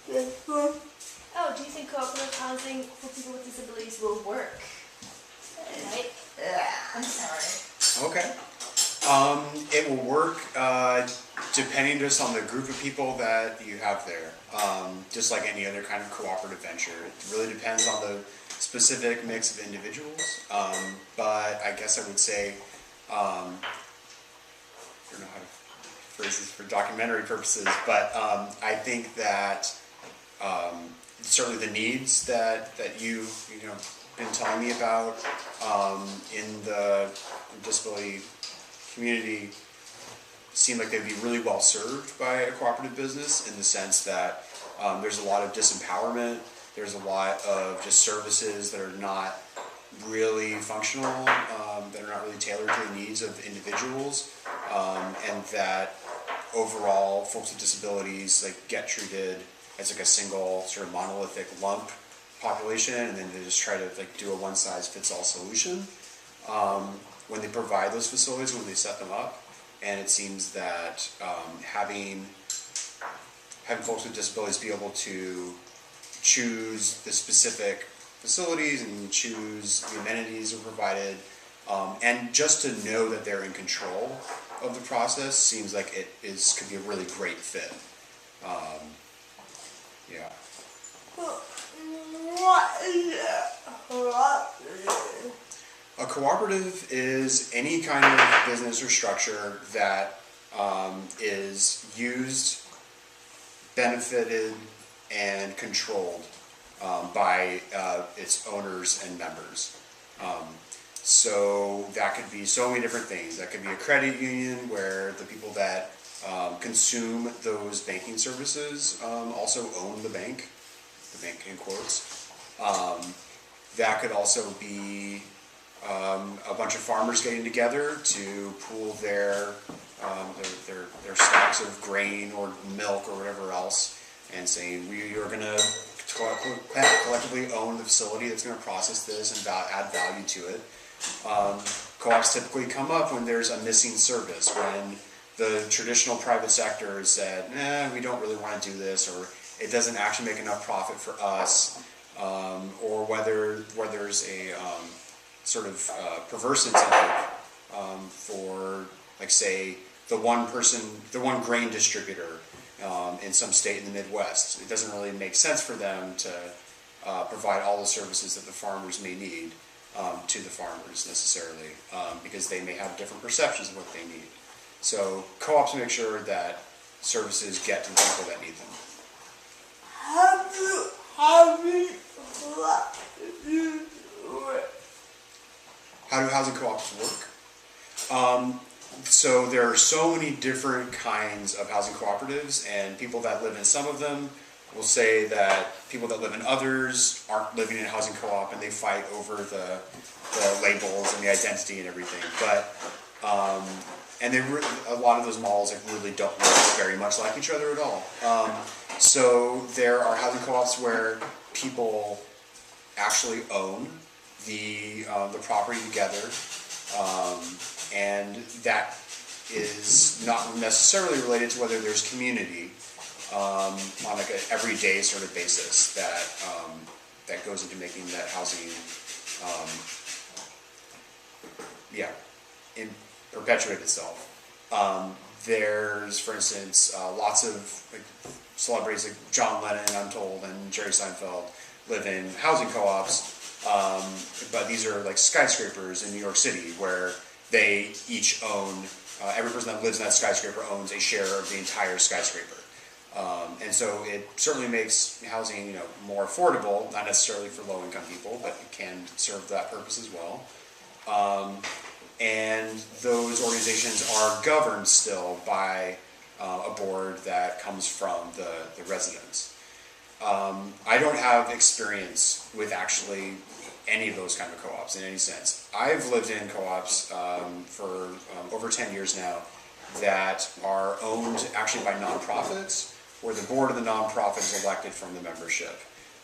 Oh, do you think cooperative housing for people with disabilities will work? Right? I'm sorry. Okay. It will work depending just on the group of people that you have there. Just like any other kind of cooperative venture. It really depends on the specific mix of individuals. But I guess I would say, I don't know how to phrase this for documentary purposes, but I think that certainly the needs that you know been telling me about in the disability community seem like they'd be really well served by a cooperative business, in the sense that there's a lot of disempowerment, there's a lot of just services that are not really functional, that are not really tailored to the needs of individuals, and that overall folks with disabilities like get treated as like a single sort of monolithic lump population, and then they just try to like do a one-size-fits-all solution when they provide those facilities, when they set them up. And it seems that having folks with disabilities be able to choose the specific facilities and choose the amenities that are provided, and just to know that they're in control of the process seems like it could be a really great fit. Yeah. A cooperative is any kind of business or structure that is used, benefited, and controlled by its owners and members. So that could be so many different things. That could be a credit union where the people that consume those banking services also own the bank in quotes. That could also be a bunch of farmers getting together to pool their stocks of grain or milk or whatever else, and saying we are going to collectively own the facility that's going to process this and add value to it. Co-ops typically come up when there's a missing service, when the traditional private sector has said, we don't really want to do this, or it doesn't actually make enough profit for us, or whether there's a sort of perverse incentive for, like, say, the one grain distributor in some state in the Midwest. It doesn't really make sense for them to provide all the services that the farmers may need to the farmers necessarily, because they may have different perceptions of what they need. So co-ops make sure that services get to the people that need them. How do housing co-ops work? So there are so many different kinds of housing cooperatives, and people that live in some of them will say that people that live in others aren't living in a housing co-op, and they fight over the labels and the identity and everything. But and a lot of those models really don't look very much like each other at all. So there are housing co-ops where people actually own the property together, and that is not necessarily related to whether there's community on like an everyday sort of basis that goes into making that housing perpetuate itself. There's, for instance, lots of celebrities like John Lennon, I'm told, and Jerry Seinfeld live in housing co-ops, but these are like skyscrapers in New York City where they each own, every person that lives in that skyscraper owns a share of the entire skyscraper. And so it certainly makes housing, more affordable, not necessarily for low-income people, but it can serve that purpose as well. And those organizations are governed still by a board that comes from the residents. I don't have experience with actually any of those kind of co-ops in any sense. I've lived in co-ops for over 10 years now that are owned actually by nonprofits, where the board of the nonprofit is elected from the membership.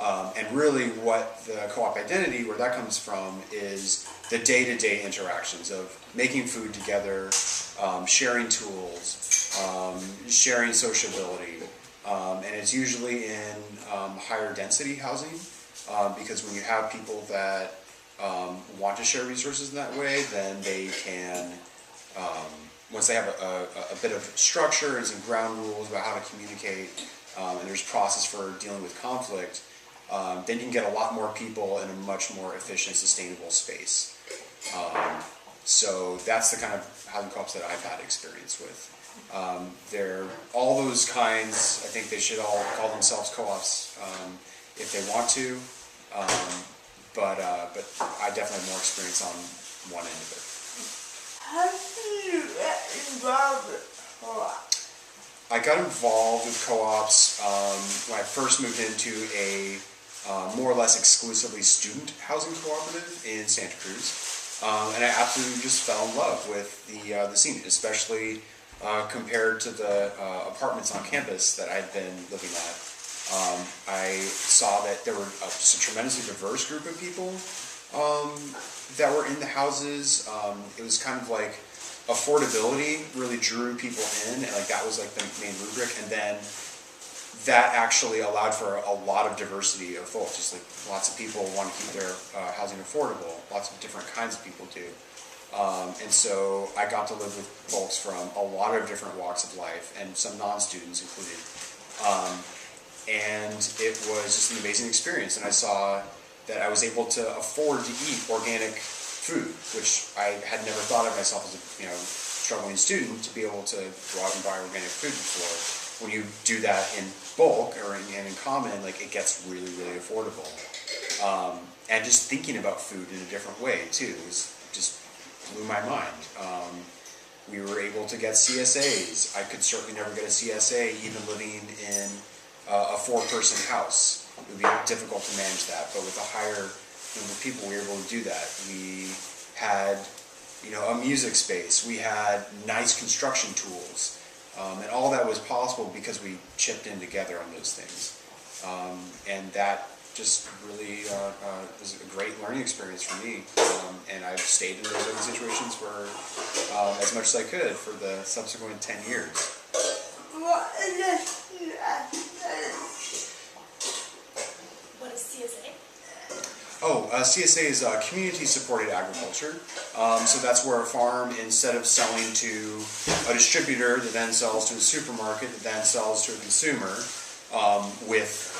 And really what the co-op identity, where that comes from, is the day-to-day interactions of making food together, sharing tools, sharing sociability. And it's usually in higher density housing, because when you have people that want to share resources in that way, then they can, once they have a bit of structure and some ground rules about how to communicate, and there's process for dealing with conflict, then you can get a lot more people in a much more efficient, sustainable space. So that's the kind of housing co-ops that I've had experience with. They're all those kinds. I think they should all call themselves co-ops if they want to. But I definitely have more experience on one end of it. How did you get involved with co-ops? I got involved with co-ops when I first moved into a more or less exclusively student housing cooperative in Santa Cruz. And I absolutely just fell in love with the scene, especially compared to the apartments on campus that I'd been living at. I saw that there were just a tremendously diverse group of people that were in the houses. It was kind of like affordability really drew people in, and like that was like the main rubric. And then that actually allowed for a lot of diversity of folks. Just like lots of people want to keep their housing affordable. Lots of different kinds of people do. And so I got to live with folks from a lot of different walks of life, and some non-students included. And it was just an amazing experience. And I saw that I was able to afford to eat organic food, which I had never thought of myself as a struggling student to be able to go out and buy organic food before. When you do that in bulk or in common, like it gets really, really affordable. And just thinking about food in a different way too just blew my mind. We were able to get CSAs. I could certainly never get a CSA even living in a 4-person house. It would be difficult to manage that, but with a higher number of people, we were able to do that. We had, a music space. We had nice construction tools. And all that was possible because we chipped in together on those things. And that just really was a great learning experience for me. And I've stayed in those living situations for as much as I could for the subsequent 10 years. What is What is CSA? Oh, CSA is community-supported agriculture. So that's where a farm, instead of selling to a distributor that then sells to a supermarket that then sells to a consumer, with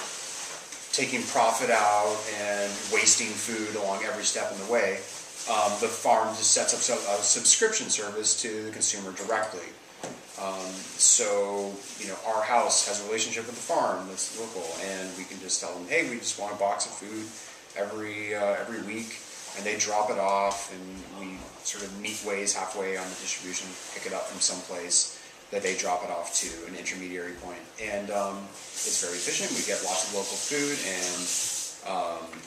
taking profit out and wasting food along every step in the way, the farm just sets up a subscription service to the consumer directly. So, our house has a relationship with the farm that's local, and we can just tell them, hey, we just want a box of food every week, and they drop it off, and we sort of meet ways halfway on the distribution, pick it up from someplace that they drop it off to an intermediary point. And it's very efficient. We get lots of local food, and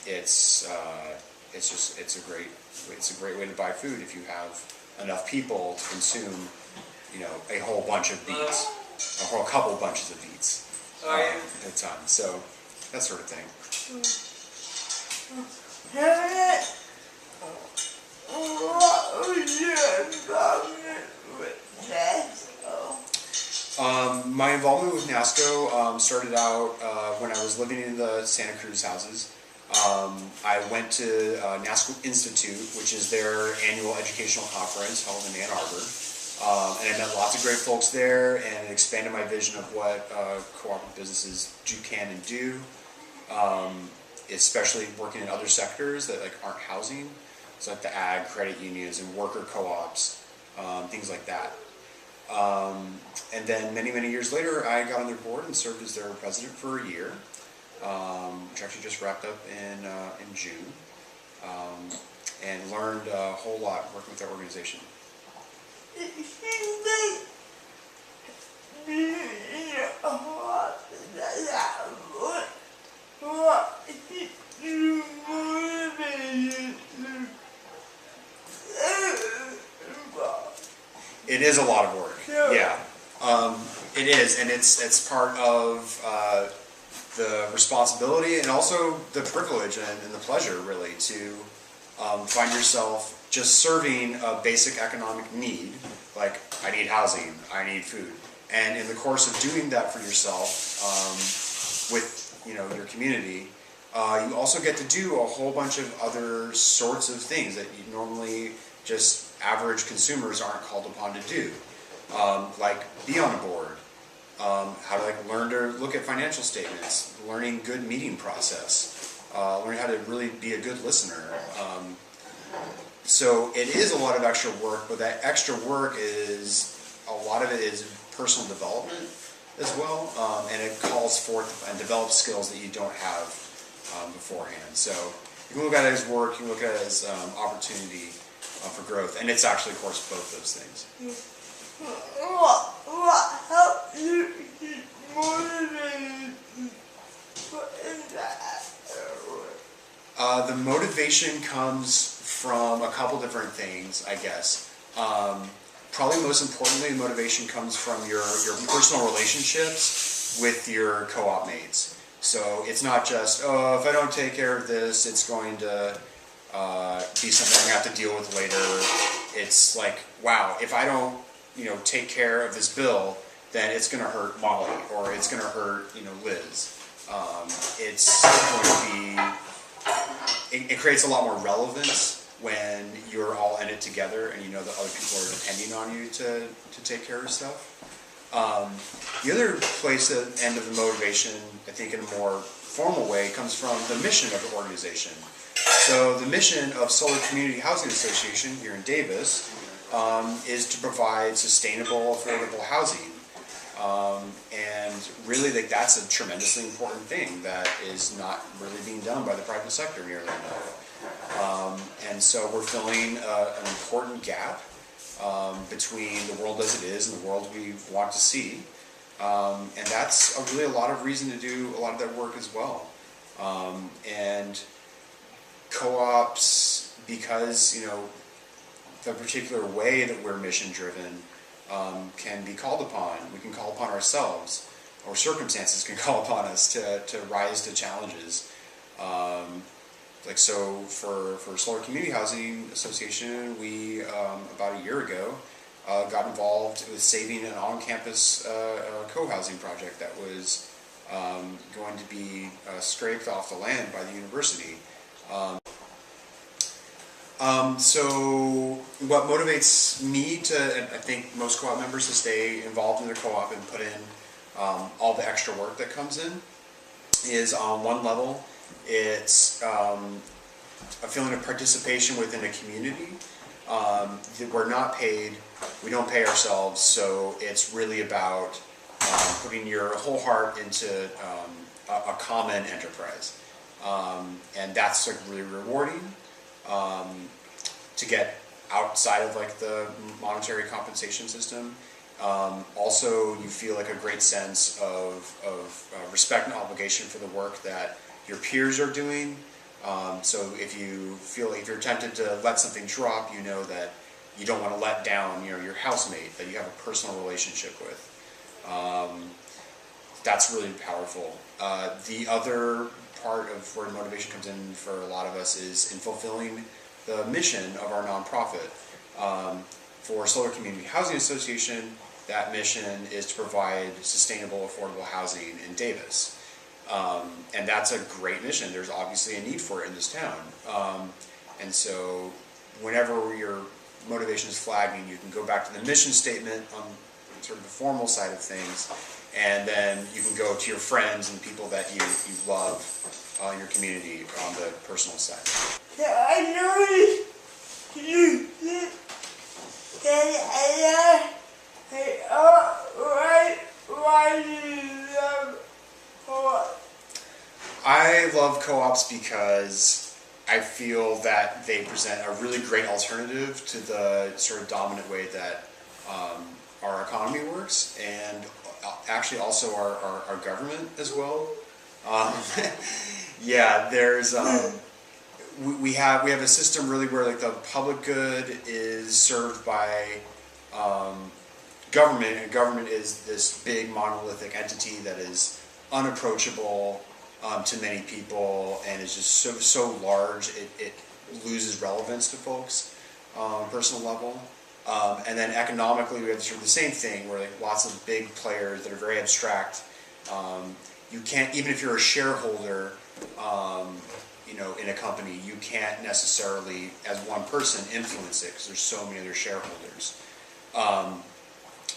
it's a great way to buy food if you have enough people to consume, a whole bunch of beets, or a couple bunches of beets at a time. So that sort of thing. What was your involvement with NASCO? My involvement with NASCO started out when I was living in the Santa Cruz houses. I went to NASCO Institute, which is their annual educational conference held in Ann Arbor. And I met lots of great folks there, and it expanded my vision of what cooperative businesses can and do, especially working in other sectors that aren't housing, so like the ag, credit unions, and worker co-ops, things like that. And then many, many years later, I got on their board and served as their president for a year, which actually just wrapped up in June, and learned a whole lot working with their organization. It seems like what you motivated It is a lot of work. Sure. Yeah, it is, and it's part of the responsibility and also the privilege and the pleasure, really, to find yourself just serving a basic economic need, like I need housing, I need food, And in the course of doing that for yourself, with your community, you also get to do a whole bunch of other sorts of things that you normally just average consumers aren't called upon to do, like be on a board, how to learn to look at financial statements, learning good meeting process, learning how to really be a good listener. So it is a lot of extra work, but that extra work a lot of it is personal development as well, and it calls forth and develops skills that you don't have beforehand. So you can look at it as work, you can look at it as opportunity for growth, and it's actually, of course, both those things. What helped you keep motivated in that? The motivation comes from a couple different things, I guess. Probably most importantly, the motivation comes from your personal relationships with your co-op mates. So it's not just, oh, if I don't take care of this, it's going to be something I'm going to have to deal with later. It's like, wow, if I don't, take care of this bill, then it's going to hurt Molly, or it's going to hurt, Liz. It's going to be, it creates a lot more relevance when you're all in it together and you know that other people are depending on you to take care of stuff. The other place, the end of the motivation, I think in a more formal way, comes from the mission of the organization. So the mission of Solar Community Housing Association here in Davis is to provide sustainable, affordable housing. And really, that's a tremendously important thing that is not really being done by the private sector nearly enough. And so we're filling an important gap between the world as it is and the world we want to see. And that's really a lot of reason to do a lot of that work as well. And co-ops, because, the particular way that we're mission driven, can be called upon. We can call upon ourselves, or circumstances can call upon us to rise to challenges. So for Solar Community Housing Association, we about a year ago got involved with saving an on-campus co-housing project that was going to be scraped off the land by the university. So what motivates me and I think most co-op members to stay involved in their co-op and put in all the extra work that comes in is, on one level, it's a feeling of participation within a community. We're not paid, we don't pay ourselves, so it's really about putting your whole heart into a common enterprise. And that's really rewarding. To get outside of the monetary compensation system. Also, you feel a great sense of respect and obligation for the work that your peers are doing. So if you're tempted to let something drop, you know that you don't want to let down your housemate that you have a personal relationship with. That's really powerful. The other part of where motivation comes in for a lot of us is in fulfilling the mission of our nonprofit. For Solar Community Housing Association, that mission is to provide sustainable, affordable housing in Davis. And that's a great mission. There's obviously a need for it in this town. And so whenever your motivation is flagging, you can go back to the mission statement on sort of the formal side of things, and then you can go to your friends and people that you love in your community on the personal side. Yeah, I noticed you did that. Why do you love co-op? I love co-ops because I feel that they present a really great alternative to the sort of dominant way that our economy works, and actually also our government as well. Yeah, there's we have a system really where the public good is served by government, and government is this big monolithic entity that is unapproachable to many people, and is just so large it loses relevance to folks on a personal level. And then economically, we have sort of the same thing, where like lots of big players that are very abstract. You can't, even if you're a shareholder, in a company, you can't necessarily, as one person, influence it because there's so many other shareholders.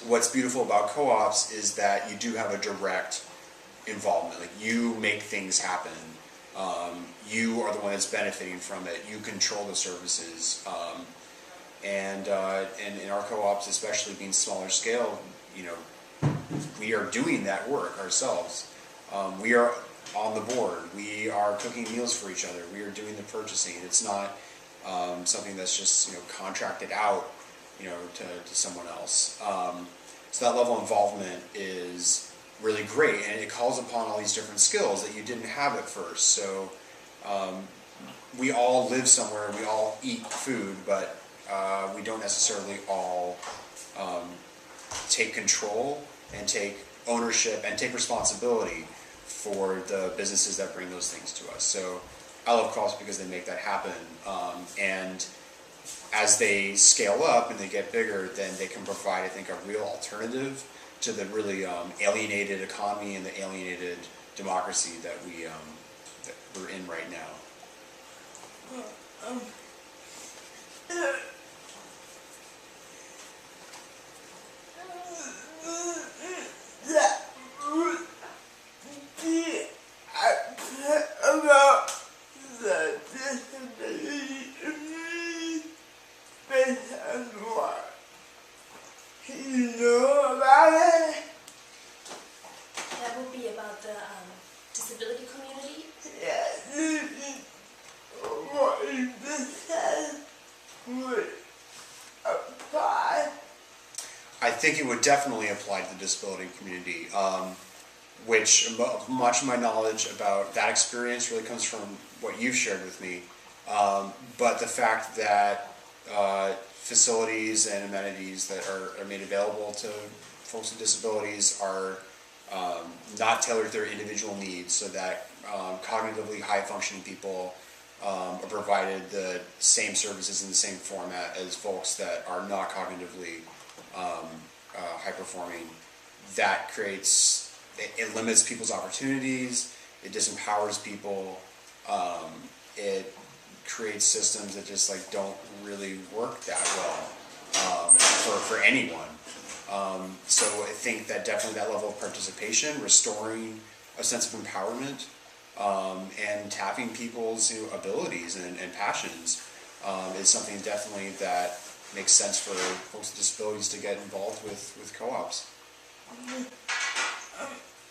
What's beautiful about co-ops is that you do have a direct involvement. Like, you make things happen. You are the one that's benefiting from it. You control the services. And in our co-ops, especially being smaller scale, we are doing that work ourselves. We are on the board. We are cooking meals for each other. We are doing the purchasing. It's not something that's just contracted out to someone else. So that level of involvement is really great, and it calls upon all these different skills that you didn't have at first. So we all live somewhere. We all eat food, but we don't necessarily all take control and take ownership and take responsibility for the businesses that bring those things to us. So I love co-ops because they make that happen. And as they scale up and they get bigger, then they can provide, I think, a real alternative to the really alienated economy and the alienated democracy that we're in right now. About the disability based on what you know about it. That would be about the disability community. Yeah, what you just said would apply. I think it would definitely apply to the disability community, which much of my knowledge about that experience really comes from what you've shared with me. But the fact that facilities and amenities that are made available to folks with disabilities are not tailored to their individual needs, so that cognitively high-functioning people are provided the same services in the same format as folks that are not cognitively high-performing. That creates, it limits people's opportunities, it disempowers people, it creates systems that just don't really work that well for anyone. So I think that definitely that level of participation, restoring a sense of empowerment, and tapping people's abilities and passions is something definitely that makes sense for folks with disabilities to get involved with co-ops.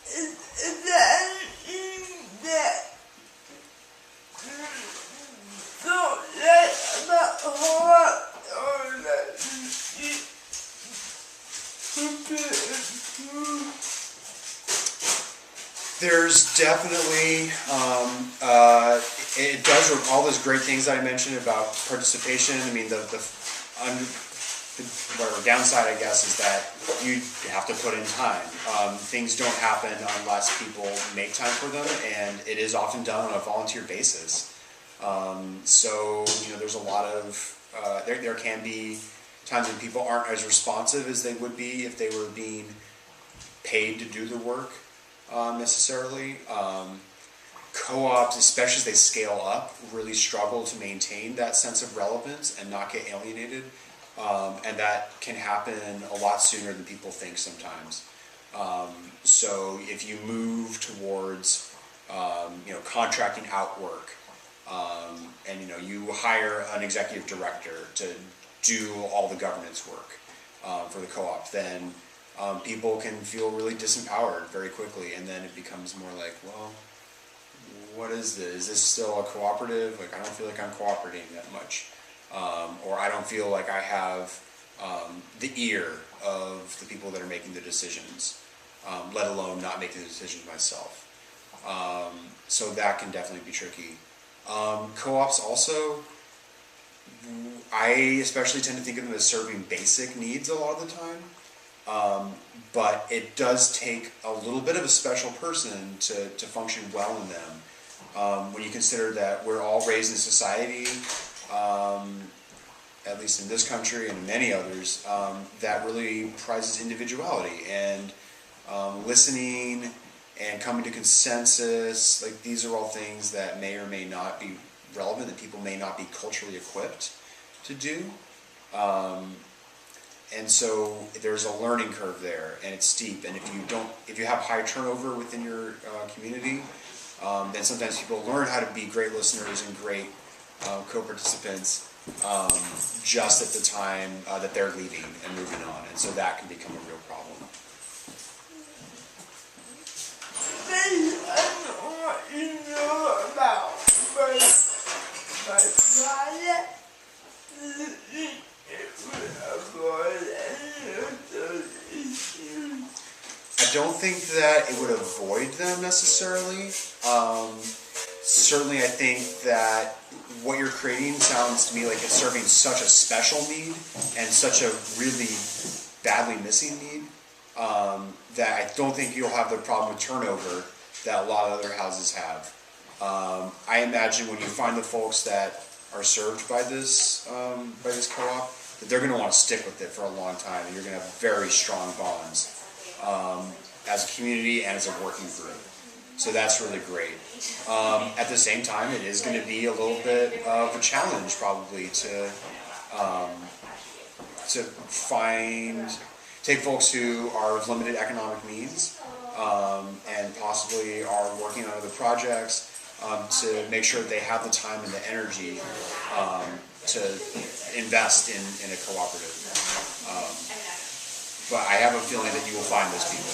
Is that anything that don't let about what or that There's definitely, it does all those great things that I mentioned about participation. I mean, the downside, I guess, is that you have to put in time. Things don't happen unless people make time for them, and it is often done on a volunteer basis. So, there's a lot of, there can be times when people aren't as responsive as they would be if they were being paid to do the work. Necessarily. Co-ops, especially as they scale up, really struggle to maintain that sense of relevance and not get alienated. And that can happen a lot sooner than people think sometimes. So if you move towards, contracting out work, and you hire an executive director to do all the governance work for the co-op, then people can feel really disempowered very quickly, and then it becomes more like, well, what is this? Is this still a cooperative? I don't feel like I'm cooperating that much. Or I don't feel like I have the ear of the people that are making the decisions, let alone not making the decisions myself. So that can definitely be tricky. Co-ops also, I especially tend to think of them as serving basic needs a lot of the time. But it does take a little bit of a special person to function well in them. When you consider that we're all raised in society at least in this country and in many others, that really prizes individuality and listening and coming to consensus. Like, these are all things that may or may not be relevant, that people may not be culturally equipped to do. And so there's a learning curve there, and it's steep. And if you have high turnover within your community, then sometimes people learn how to be great listeners and great co-participants just at the time that they're leaving and moving on, and so that can become a real problem. What you know about my project? I don't think that it would avoid them necessarily. Certainly I think that what you're creating sounds to me like it's serving such a special need and such a really badly missing need that I don't think you'll have the problem with turnover that a lot of other houses have. I imagine when you find the folks that are served by this co-op, that they're going to want to stick with it for a long time, and you're going to have very strong bonds as a community and as a working group. So that's really great. At the same time, it is going to be a little bit of a challenge probably to take folks who are of limited economic means and possibly are working on other projects to make sure that they have the time and the energy to invest in a cooperative. But I have a feeling that you will find those people.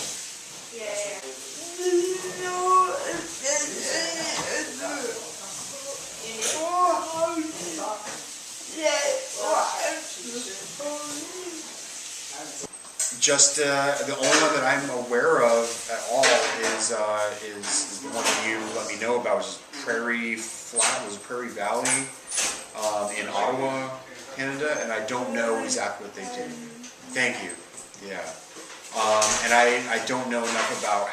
Just the only one that I'm aware of at all is the one that you let me know about, which is Prairie Flat, was Prairie Valley in Ottawa, Canada, and I don't know exactly what they do. Thank you. Yeah. And I don't know enough about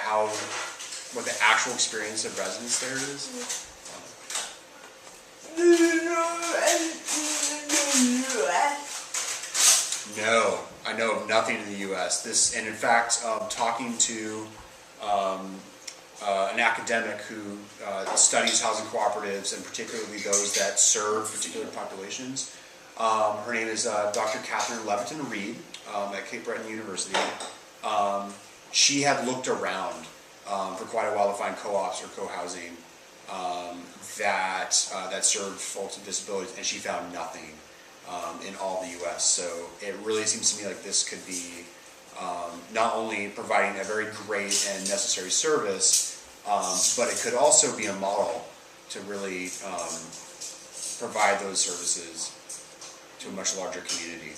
what the actual experience of residents there is. Do you know anything in the U.S.? No, I know of nothing in the U.S. And in fact, talking to an academic who studies housing cooperatives and particularly those that serve particular populations. Her name is Dr. Catherine Leviton Reed at Cape Breton University. She had looked around for quite a while to find co-ops or co-housing that served folks with disabilities, and she found nothing in all the U.S. So it really seems to me like this could be not only providing a very great and necessary service, but it could also be a model to really provide those services to a much larger community.